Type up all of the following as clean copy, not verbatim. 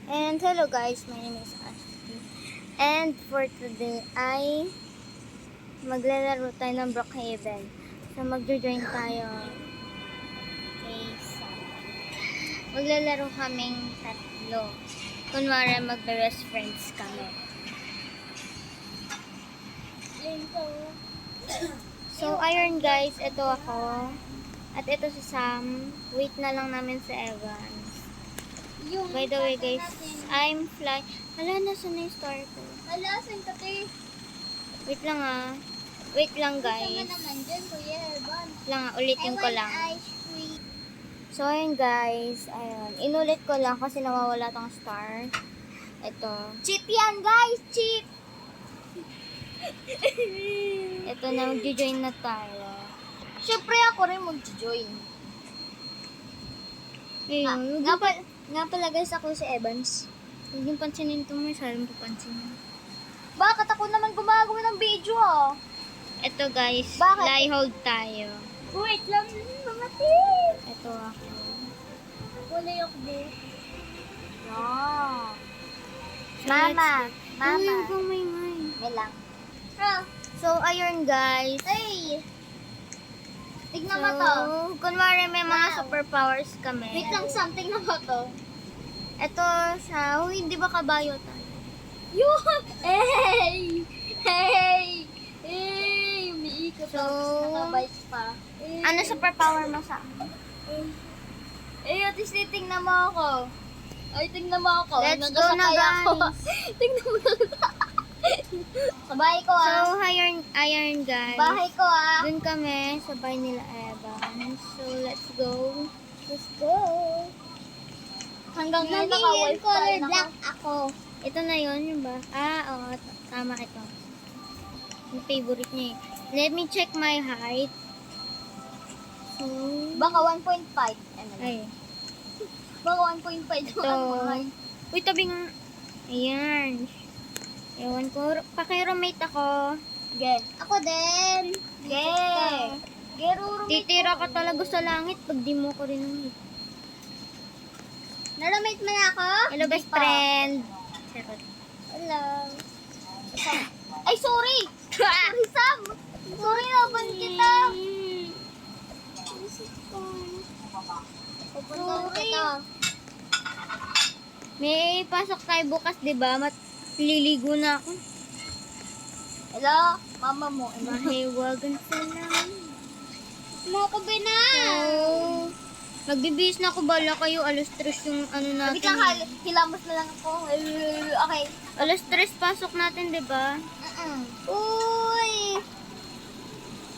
And hello guys, my name is Ashley. And for today ay maglalaro tayo ng Brookhaven. So magjo-join tayo. Okay, so maglalaro kaming tatlo. Kunwari magbe-best friends kami. So ayun guys, ito ako. At ito si Sam. Wait na lang namin si Evans. By the way guys, I'm fly. Hala, nasa na yung star ko? Hala, saan ka te? Wait lang ah. Wait lang guys. Saan ka naman dyan, Kuya Elban? Lang ah, ulitin ko lang. Ice cream. So ayun guys, ayun. Inulit ko lang kasi nawawala tong star. Ito. Cheap yan, guys! Cheap! Ito na, mag-join na tayo. Siyempre ako rin mag-join. Ayun, Nga pala guys, ako si Evans. huwag yung pansinin ito mo, sabi mo pansinin. Bakit ako naman gumagawa ng video ah? Ito guys, Bakit? lie hold tayo. Wait lang, mga tip! Ito ako. Wala yung book. Wow. Mama! Mama! Uy, kung may may. May lang. Ah, So, ayun guys. hey! Tignan So, mo to. kunwari may mga Wow. superpowers kami. Wait lang, something na mo to. Ito siya. Uy, hindi ba kabayo tayo? Yun! Hey! Hey! Hey! Umiikot So, tapos nakabice pa. Hey. Ano superpower mo sa Eh, at least tingnan mo ako. Ay, tingnan mo ako. Let's go na, Nagkasakay ako. guys. Tingnan mo na. Sa bahay ko So, ah. ayun guys. Bahay ko ah. Doon kami sa bahay nila Evans. So, let's go. Let's go. Hanggang ngayon naka-wifi color na black ako. Ito na yun, yung ba? Oo. Tama ito. Yung favorite niya eh. Let me check my height. So, Baka 1.5. ay. Baka 1.5 Ito. Uy, tabi nga. Ayan. Ewan ko. Pakiromate ako. Ge. Ako din. Ge. Geruro. Titira ka talaga sa langit pag di mo ko rin ng Naramate mo na ako? Hello, Hindi best pa. friend. Charot. Hello. Ay, sorry! Sorry, Sam! Sorry, naban kita! Sorry! May pasok tayo bukas, di ba? Liligo na ako. Hello? Mama mo. Mahiwagan sa langit. Mo ko ba na? So, magbibihis na ako. Bala kayo. Alas 3 yung ano natin. Wait lang, hilamos na lang ako. Okay. Alas 3 pasok natin, di ba? Uy!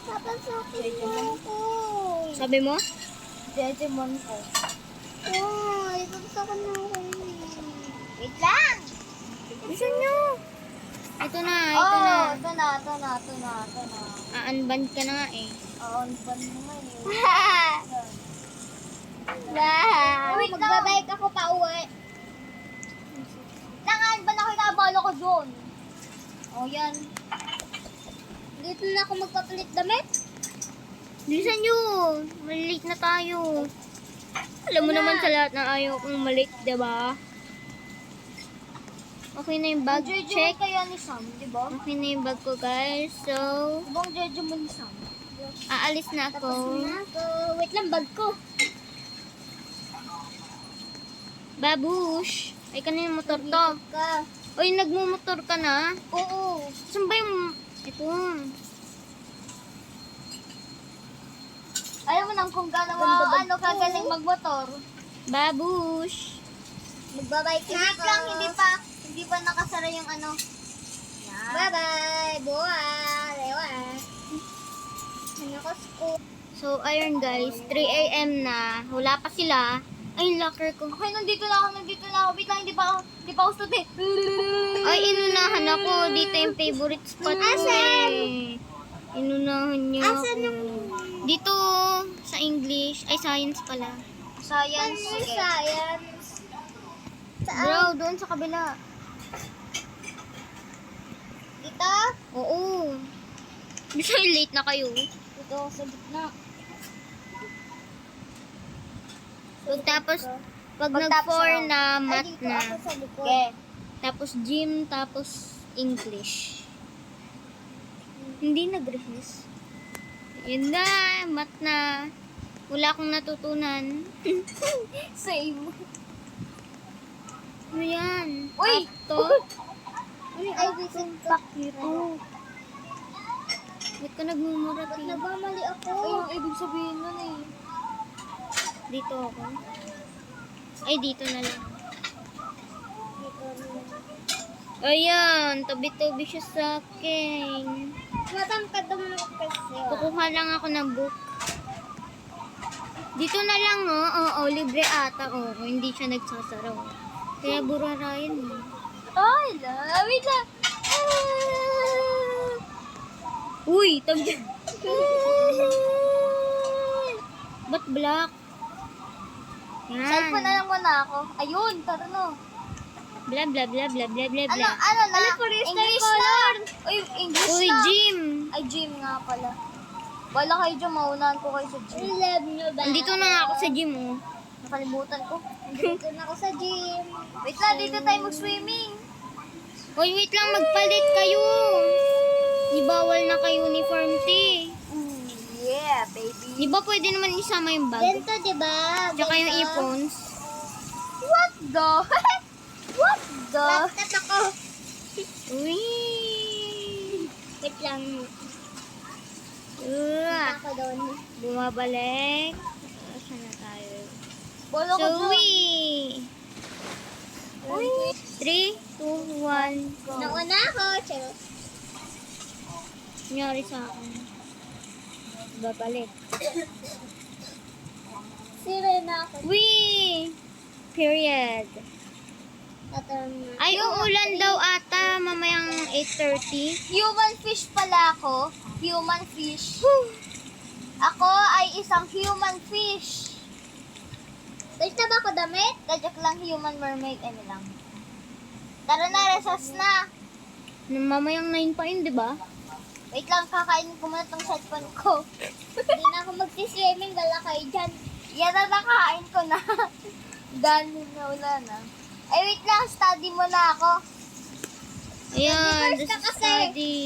Papasukin mo ako. Sabi mo? Jejemon ko. Uy, papasukin mo ako. Wait lang! Gusto nyo? Ito na, ito Oh, na. ito na. Unband ka na nga eh. Oo, ban naman eh. Wait, magbabike ako pa uwi. Langan ba na ako inabalo ko doon? O yan. Dito na ako magpapalit damit. Bilisan nyo. Malilate na tayo. Alam mo Ito na. naman sa lahat na ayaw kong malate, di ba? Okay na yung bag. Jeju Check. kaya ni Sam, di ba? Okay na yung bag ko, guys. So, Ibang Jeju mo ni Sam. aalis na Tapos ako. na ako. Wait lang, bag ko. Babush. Ay, kanina yung motor to. Ka. Uy, nagmumotor ka na? Oo. Saan ba yung... Ito. Alam mo nang kung gaano kagaling magmotor. Babush. Magbabike na ako. lang, hindi pa nakasara yung ano. Yeah. Bye-bye! Buwan! Ewan! Ano ko school? So, ayun guys. 3 a.m. na. Wala pa sila. Ay, yung locker ko. Okay, nandito na ako. Wait lang, hindi pa ako student. Ay, inunahan ako. Dito yung favorite spot ko Asan? eh. Inunahan niya Asan ako. Dito, sa English. Ay, science pala. Science. Science. Bro, doon sa kabila. Dito? Oo. Bisa late na kayo. Dito sa gitna. So, tapos, Pag Pagtapos nag-4 ako. na, Ay, math dito na. ako sa likod. Okay. Tapos gym, tapos English. Hindi nag-recess. Yun na, math na. Wala akong natutunan. Same. Ano yan? Uy! Apto? Ay, visit back dito. Ba't ka nagmumura, Ba't Tin? nagmamali ako? Ay, yung ibig sabihin nun eh. Dito ako. Ay, dito na lang. Ayan, tabi-tabi siya sa akin. Matangkad naman ako kasi. Kukuha lang ako ng book. Dito na lang, oh. Oo, libre ata, oh. Hindi siya nagsasara, oh. Kaya burara yun, eh. Ay, wait lang. Uy, tabi. Ba't black? Yan. Cellphone na lang muna ako. Ayun, tara no. Bla bla bla bla bla bla bla. Ano na? English na. Uy, English Uy, na. gym. Ay, gym nga pala. Wala kayo dyan, maunahan ko kayo sa gym. I love you ba? Andito na nga ako sa gym, oh. Nakalimutan ko. Andito na ako sa gym. Wait lang, dito tayo mag-swimming. Uy, wait lang, magpalit kayo. Di bawal na kay uniform, te. Yeah, baby. Di ba pwede naman isama yung bag? Ganito, diba? Tsaka yung earphones. What the? What the? Laptop ako. Uy. Wait lang. Ako doon. Bumabalik. Saan na tayo? Bolo ko doon. Suwi. Uy. 3, 2, 1, go. Nauna ako. Charo. Nangyari sa akin. Babalik. Sira na ako. Uy. Period. Ay, uulan daw ata mamayang 8:30. Human fish pala ako. Human fish. Ako ay isang human fish. Dahil na ba ako damit? Dadyak lang human mermaid. Ano lang. Tara na, recess na. Mamayang 9 pa yun, di ba? Wait lang, kakainin ko muna tong cellphone ko. Hindi na ako mag-swimming, dala kayo dyan. Yan na, nakain ko na. Dami na, wala na. Ay, wait lang, study muna ako. Ayan, First this na is kasi. study.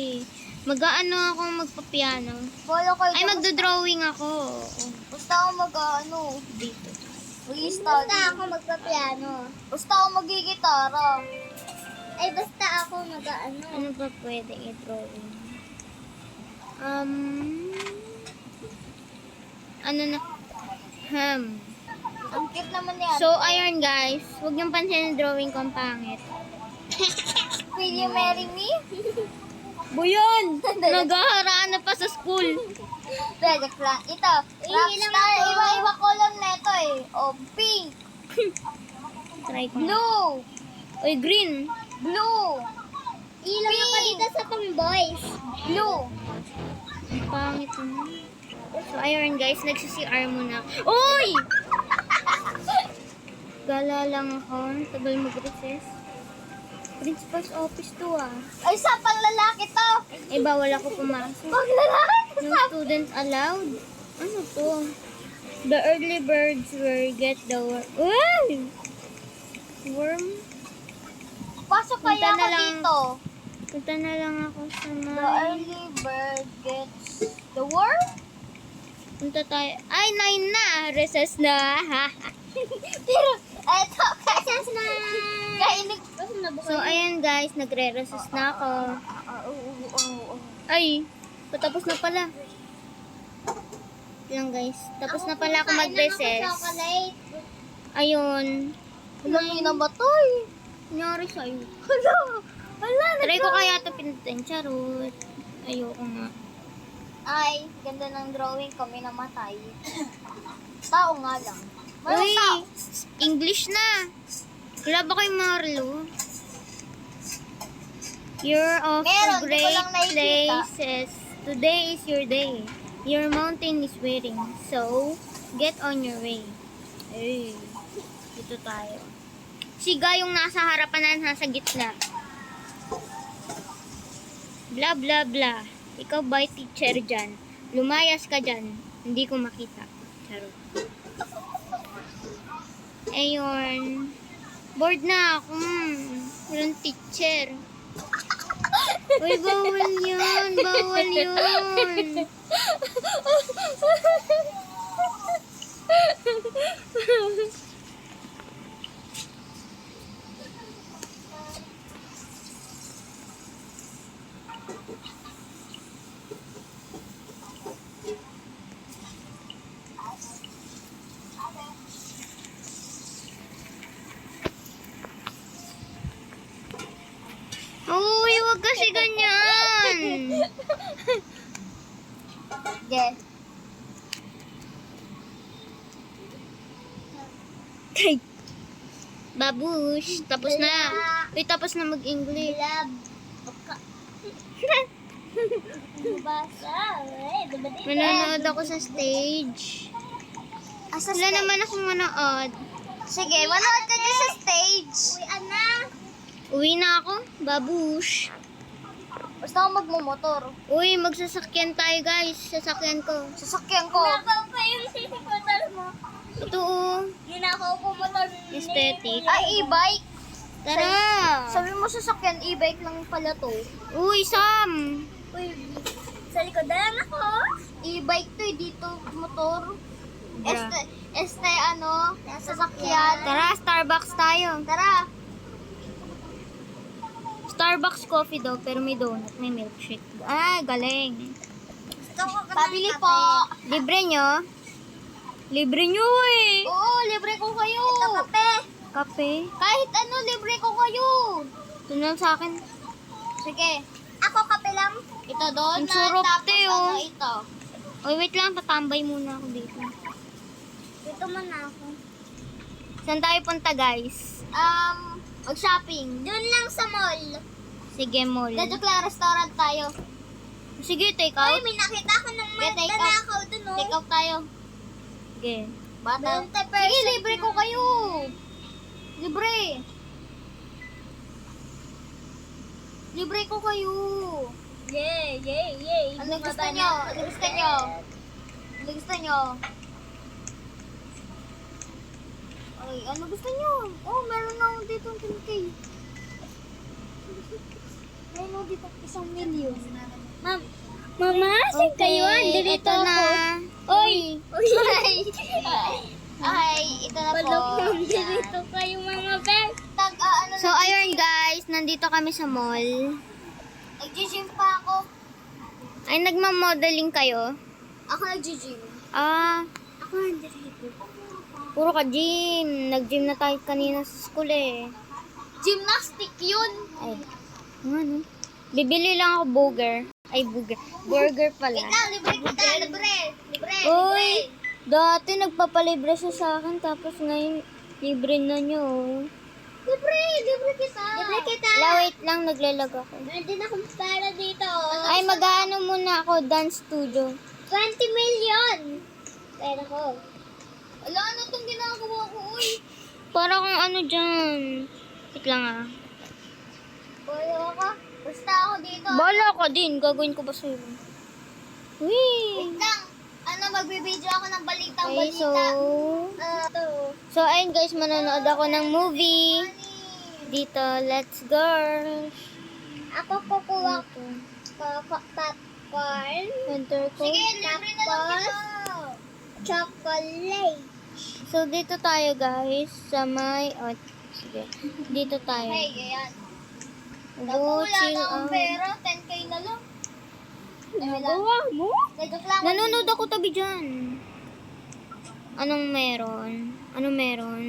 Mag-aano ako magpa-piano. Follow ko Ay, magdo-drawing ako. Basta ako mag-ano. Dito. Basta ako magpa-piano. Basta ako magigitara. Ay, basta ako mag-ano. Ano ba pwede i-drawing? Ano na? Ang cute naman yan. So, ayun guys. Huwag niyong pansinin yung drawing ko ang pangit. Will you marry me? Buyon! Nag-aharaan na pa sa school. Pwede lang. Ito, rockstar. Iba-iba color na ito eh. O, pink, Try ko. blue, Uy, green. blue, Ilang ako dito sa tomboys. blue. Ang pangit naman. So, ayun guys. Nagsi-CR muna. Uy! Gala lang ako. Tagal mag-recess. Principal's office to ah. Ay, sa panglalaki to. Eh, bawal ako pumasok. Panglalaki? No students allowed. Ano to? The early birds will get the worm. Uy! Worm? Pasok Punta kaya na ako lang. dito. Punta na lang ako sa The may... early bird gets the worm? Punta tayo. Ay, 9 na! Recess na! Pero, eto, recess na. Kainig. So, ayan guys. Nagre-recess na ako. Ay! Patapos na pala. Yan guys. Tapos na pala ako mag-recess. Chocolate. Ayun. Alam mo namatay. Nangyari sa'yo. Hala, Try ko kaya ito pinutin. Charot. Ayoko nga. Ay, ganda ng drawing ko, may namatay. Tao nga lang. Uy! Walang tao. English na! Wala ba kay Marlo? You're off Meron, to di ko great lang nakikita. places. Today is your day. Your mountain is waiting. So, get on your way. Ay, dito tayo. Siga yung nasa harapan na nasa gitna. Bla bla bla. Ikaw ba teacher dyan? Lumayas ka dyan. Hindi ko makita. Charot. Ayun. Bored na ako. Walang teacher. Uy, bawal yun. Bawal yun. Uy, wag kasi ganyan. Yes. Babush, tapos na. Uy, tapos na mag-English. Love. Basa. Manonood ako sa stage. Asa Wala naman akong manood. Sige, manood ka dyan sa stage. Uy, ana. Uwi na ako, babush. Basta ako magmumotor. Uy, magsasakyan tayo guys. Sasakyan ko. Sasakyan ko. Nakaw pa yung motor mo. Ito oh. Ninakaw ko motor ni... Aesthetic. Ay, e-bike. Tara. Sabi mo sasakyan, e-bike lang pala to. Uy, Sam. Uy, sa likod na lang ako. E-bike to, dito motor. Bra. Ano, sasakyan. Tara, Starbucks tayo. Tara. Starbucks coffee daw, pero may donut, may milkshake. Ay, galing. Pabili po. Libre nyo? Libre nyo eh. Oo, libre ko kayo. Ito kape. Kape. Kahit ano, libre ko kayo. Ito na sa akin. Sige. Ako kape lang. Ito doon Ang na, sarap, tapos te, oh. ano ito. Uy, wait lang, tatambay muna ako dito. Dito muna ako. Saan tayo punta guys? Mag-shopping. Doon lang sa mall. Sige, mall. Dadok lang restaurant tayo. Sige, take Uy, out. may nakita ko ng Okay, take out. nanakaw dun, oh. Take out tayo. Sige. Bata. Doon tayo Sige, person libre ko kayo. Libre. Libre ko kayo. Yay, yay, yay. Ano gusto nyo? Ano gusto nyo? Ano gusto nyo? Ay, ano gusto nyo? Oh, meron na ako dito ng 10K. Meron ako dito 1,000,000. Mama, saan kayo? Andito ito na. ako. Uy! Ay, ito na po. Palok Yan. nandito kayo mga best. Ano So, ayun guys, nandito kami sa mall. Nag-gym pa ako. Ay, nagmamodeling kayo? Ako nag-gym. Ah, Ako nandito. puro ka gym. Nag-gym na tayo kanina sa school eh. Gymnastic yun. Ay, ano? Bibili lang ako burger. Ay, burger. Burger pala. Wait lang, libre kita. Libre. Libre. Uy, dati nagpapalibre siya sa akin, tapos ngayon, libre na nyo. Libre. Libre kita. Libre kita. Wait lang, naglalag ako. Nandun akong pera dito. Ay, mag-ano muna ako, dance studio. 20 million. Pera ko. Wala, ano itong ginagawa ko, uy? Para kung ano dyan. Wait lang ah. Wala ka. Basta ako dito. Bala ka din, gagawin ko ba sa'yo? Wee! Wait lang. Ano, magbibideo ako ng balitang Okay, so... balita. Ito. So, ayun guys, manonood ako ng movie. Dito, let's go. Ako kukuha ko popcorn. Enter ko. Sige, libre na lang kita. Chocolate. So, dito tayo guys, sa may... Oh, sige. Dito tayo. Hey, ayan. Go, Wala chill na akong out. pera. 10K na lang. Nagawa mo? Joke lang. Nanonood ako tabi dyan. Anong meron? Anong meron?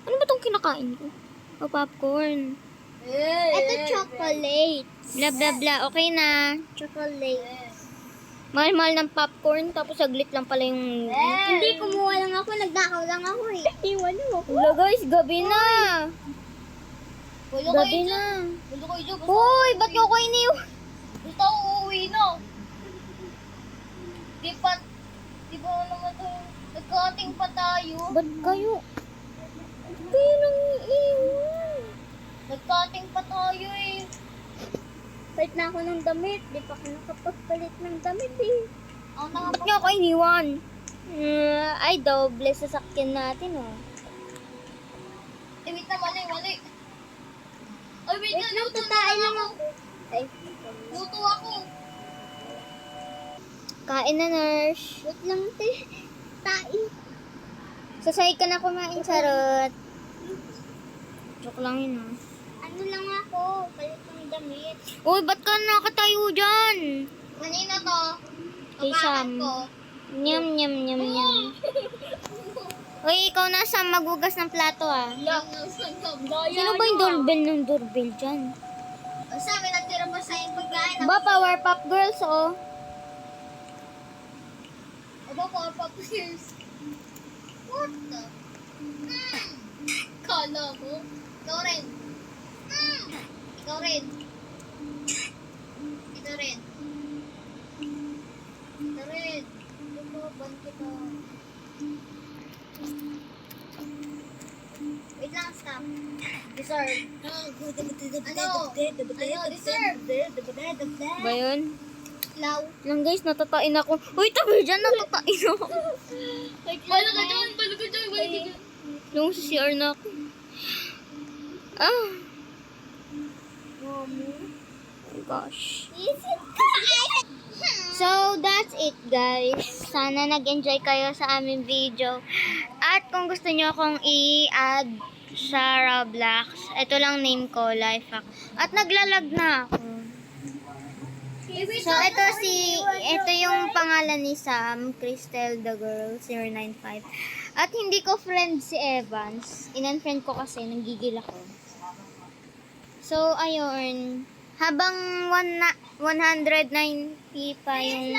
Ano ba tong kinakain ko? O, popcorn. Ito chocolate. Bla bla bla. Okay na. Chocolate. Mahal-mahal ng popcorn, tapos saglit lang pala yung... Hindi, kumuha lang ako. Nagdakaw lang ako eh. Iwan mo. Wala guys, gabi na. Wala Gabi kayo na. dyan. Wala kayo dyan. Hoy, ba't ko ko iniwan? Basta uuwi na. Di ba naman ito, nagkating pa tayo. Ba't kayo? Kayo nang iiwan. Nagkating pa tayo eh. Palit na ako ng damit. Di pa ako nakapagpalit ng damit eh. Ang Ba't niyo ako iniwan? Ay, doble sasakyan natin oh. wait na, mali. Ay, wait na, luto na tatain lang lang ako. Ay, Luto ako. Kain na, nurse. wait lang, te. Tain. Sasay ka na kumain, Charot. Joke lang yun, ah. Ano lang ako, palit ng damit. Uy, ba't ka nakatayo dyan? Kanina to. Kay Kapakan Sam. ko. Nyam, nyam, nyam, nyam. Uy, ikaw na, Sam, maghugas ng plato, ah. Sino ba yung doorbell dyan? Sa amin, nagtira pa sa yung pagkain. Ba, Powerpuff Girls, oh. Aba, Papa, please. What the? Kala mo? Ikaw rin. Ikaw rin. Ito rin. Ito rin. Ito, ban kita. Wait lang, stop. Deserve. Ano? Deserve. Ba yun? Law. Lang guys, natatain ako. Uy, tabi dyan, natatain ako. Balo ka dyan, balo ka dyan. Yung sa CR na ako. Ah. Oh gosh. So, that's it guys. Sana nag-enjoy kayo sa aming video. At kung gusto nyo akong i-add sa Roblox, ito lang name ko, Lifehack. At naglalag na ako. So, ito yung pangalan ni Sam, Crystal the Girl, 095. At hindi ko friend si Evans. In-unfriend ko kasi, nanggigil ako. So, ayun. Habang 190 pa yung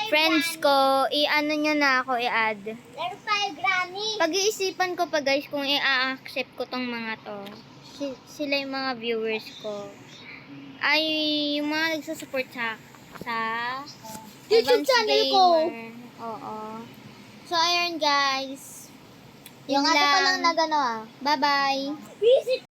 friends ko, i-ano nyo na ako, i-add. Laro tayo, Granny. Pag-iisipan ko pa guys kung i-accept ko tong mga to. Sila yung mga viewers ko. Ay, yung mga nagsusupport sa YouTube Evans channel ko. Gamer. Oo. So, ayun guys. Yung Yun ate ko lang lang. na gano'n ah. Bye-bye. Visit